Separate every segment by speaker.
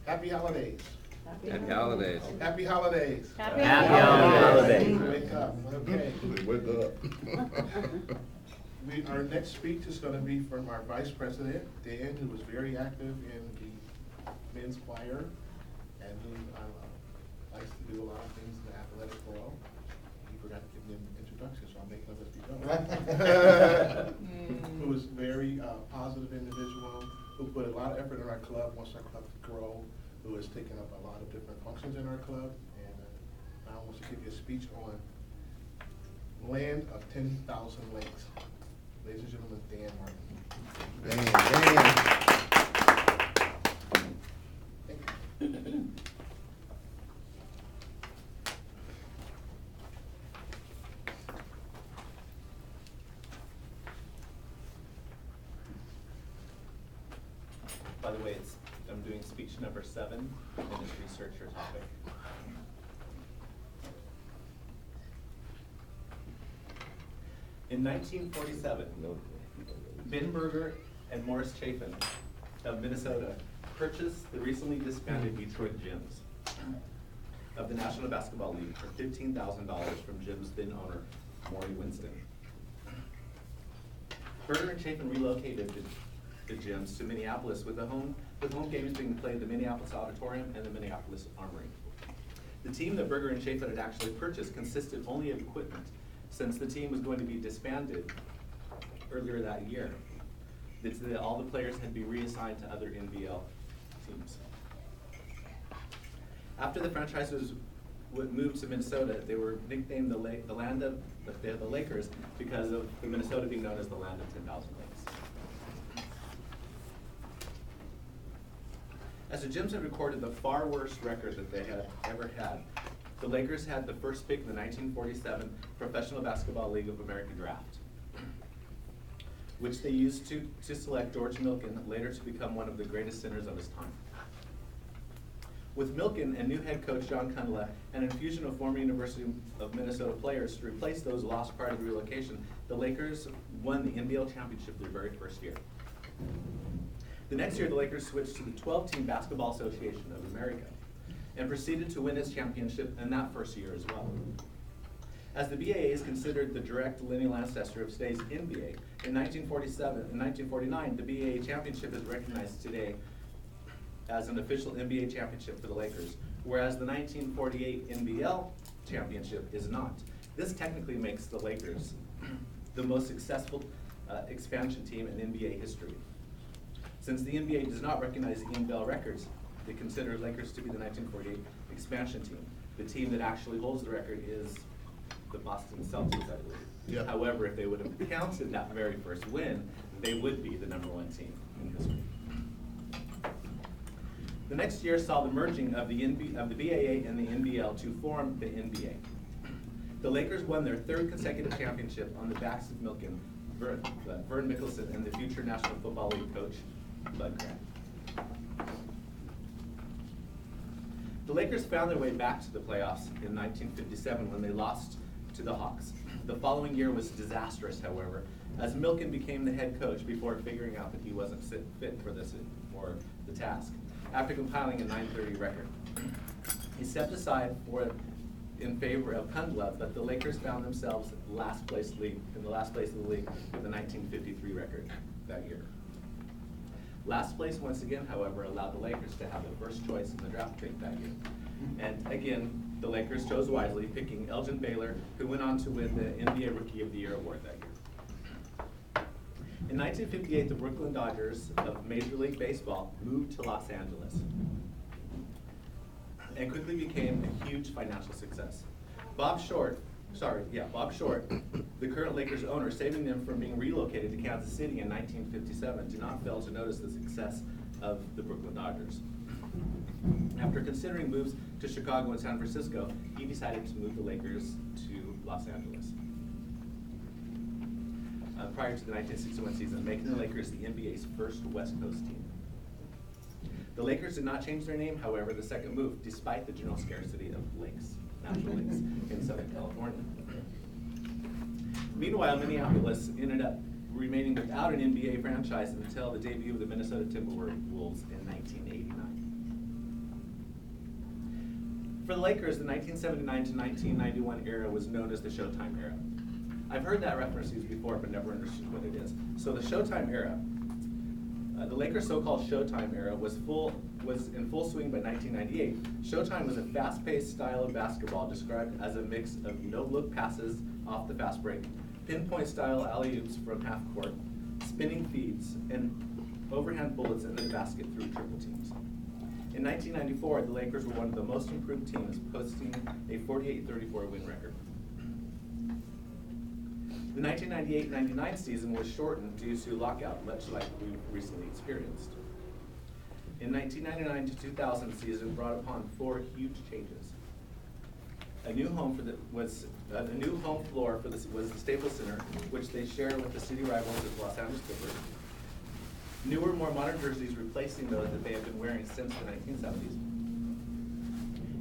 Speaker 1: Happy holidays.
Speaker 2: Happy holidays.
Speaker 1: Happy holidays.
Speaker 3: Happy
Speaker 4: holidays.
Speaker 1: Wake up, okay.
Speaker 5: Wake up.
Speaker 1: Our next speech is gonna be from our Vice President, Dan, who was very active in the men's choir, and who likes to do a lot of things in the athletic world. He forgot to give me an introduction, so I'll make it up as we go. Who was a very positive individual, who put a lot of effort in our club, wants our club to grow, who has taken up a lot of different functions in our club, and now wants to give you a speech on Land of 10,000 Lakes. Ladies and gentlemen, Dan Martin. Thank you.
Speaker 4: By the way, I'm doing speech number 7, and it's research your topic. In 1947, Ben Berger and Morris Chafin of Minnesota purchased the recently disbanded Detroit Gyms of the National Basketball League for $15,000 from Gyms' then owner, Maury Winston. Berger and Chafin relocated the gyms to Minneapolis with home games being played at the Minneapolis Auditorium and the Minneapolis Armory. The team that Berger and Chafin had actually purchased consisted only of equipment, since the team was going to be disbanded earlier that year. All the players had been reassigned to other NBL teams. After the franchises moved to Minnesota, they were nicknamed the Lakers because of the Minnesota being known as the land of 10,000 lakes. As the Gyms had recorded the far worst record that they had ever had, the Lakers had the first pick in the 1947 Professional Basketball League of America draft, which they used to select George Milken, later to become one of the greatest centers of his time. With Milken and new head coach John Kundla, and an infusion of former University of Minnesota players to replace those lost prior to the relocation, the Lakers won the NBL championship their very first year. The next year, the Lakers switched to the 12-team Basketball Association of America and proceeded to win its championship in that first year as well. As the BAA is considered the direct lineal ancestor of today's NBA, in 1947 and 1949, the BAA championship is recognized today as an official NBA championship for the Lakers, whereas the 1948 NBL championship is not. This technically makes the Lakers the most successful expansion team in NBA history. Since the NBA does not recognize the NBL records, they consider Lakers to be the 1948 expansion team. The team that actually holds the record is the Boston Celtics, I believe.
Speaker 5: Yep.
Speaker 4: However, if they would have counted that very first win, they would be the #1 team in history. The next year saw the merging of the BAA and the NBL to form the NBA. The Lakers won their 3rd consecutive championship on the backs of Milken, Vern Mickelson, and the future National Football League coach, Bud Grant. The Lakers found their way back to the playoffs in 1957 when they lost to the Hawks. The following year was disastrous, however, as Milken became the head coach before figuring out that he wasn't fit for the task. After compiling a .930 record, he stepped aside in favor of Kundla, but the Lakers found themselves in the last place of the league with a 1953 record that year. Last place once again, however, allowed the Lakers to have the first choice in the draft pick that year. And again, the Lakers chose wisely, picking Elgin Baylor, who went on to win the NBA Rookie of the Year award that year. In 1958, the Brooklyn Dodgers of Major League Baseball moved to Los Angeles and quickly became a huge financial success. Bob Short, the current Lakers owner, saving them from being relocated to Kansas City in 1957, did not fail to notice the success of the Brooklyn Dodgers. After considering moves to Chicago and San Francisco, he decided to move the Lakers to Los Angeles. Prior to the 1961 season, making the Lakers the NBA's first West Coast team. The Lakers did not change their name, however, the second move, despite the general scarcity of natural lakes in Southern California. Meanwhile, Minneapolis ended up remaining without an NBA franchise until the debut of the Minnesota Timberwolves in 1989. For the Lakers, the 1979 to 1991 era was known as the Showtime era. I've heard that reference used before, but never understood what it is. So the Showtime era, the Lakers' so-called Showtime era was in full swing by 1998. Showtime was a fast-paced style of basketball described as a mix of no-look passes off the fast break, pinpoint-style alley-oops from half court, spinning feeds, and overhand bullets into the basket through triple teams. In 1994, the Lakers were one of the most improved teams, posting a 48-34 win record. The 1998-99 season was shortened due to lockout, much like we've recently experienced. In 1999 to 2000 season brought upon 4 huge changes. A new home floor was the Staples Center, which they share with the city rivals of Los Angeles Clippers. Newer, more modern jerseys replacing those that they have been wearing since the 1970s.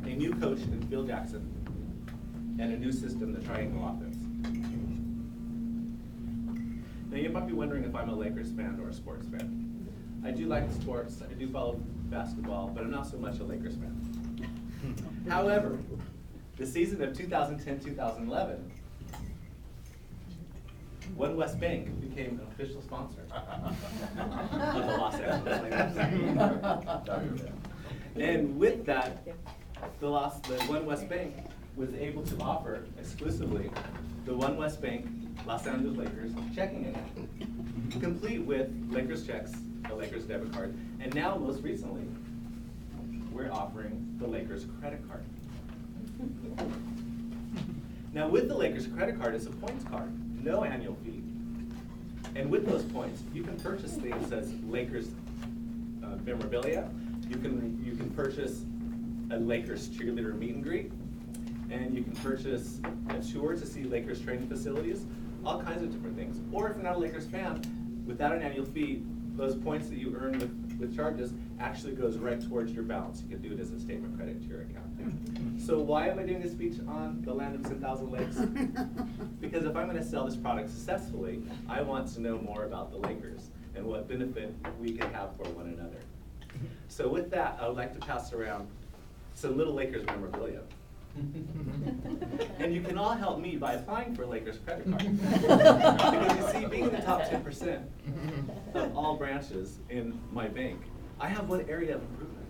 Speaker 4: A new coach in Phil Jackson, and a new system, the triangle offense. Now you might be wondering if I'm a Lakers fan or a sports fan. I do like sports, I do follow basketball, but I'm not so much a Lakers fan. However, the season of 2010-2011, One West Bank became an official sponsor of the Los Angeles Lakers. And with that, the One West Bank was able to offer exclusively the One West Bank Los Angeles Lakers checking account, complete with Lakers checks, a Lakers debit card, and now most recently, we're offering the Lakers credit card. Now with the Lakers credit card, it's a points card, no annual fee. And with those points, you can purchase things as Lakers memorabilia. You can purchase a Lakers cheerleader meet and greet, and you can purchase a tour to see Lakers training facilities, all kinds of different things. Or if you're not a Lakers fan, without an annual fee, those points that you earn with charges actually goes right towards your balance. You can do it as a statement credit to your account. So why am I doing this speech on the land of 10,000 lakes? Because if I'm going to sell this product successfully, I want to know more about the Lakers and what benefit we can have for one another. So with that, I would like to pass around some little Lakers memorabilia. And you can all help me by applying for a Lakers credit card. Because you see, being in the top 10% of all branches in my bank, I have one area of improvement,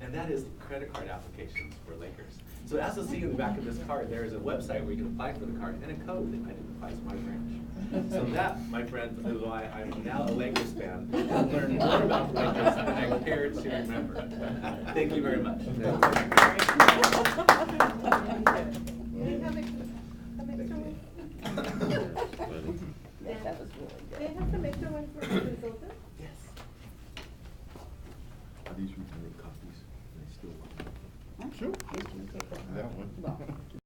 Speaker 4: and that is credit card applications for Lakers. So as you'll see in the back of this card, there is a website where you can apply for the card and a code that identifies my branch. So that, my friends, is why I'm now a Lakers fan, and learn more about the Lakers than I care to remember. Thank you very much.
Speaker 2: May I have an extra one?
Speaker 3: That was really good.
Speaker 2: May I have some extra one for the consultant?
Speaker 4: Yes.
Speaker 5: Are these return copies? They still want them?
Speaker 3: Sure. You can take that.
Speaker 5: That one.
Speaker 3: Well,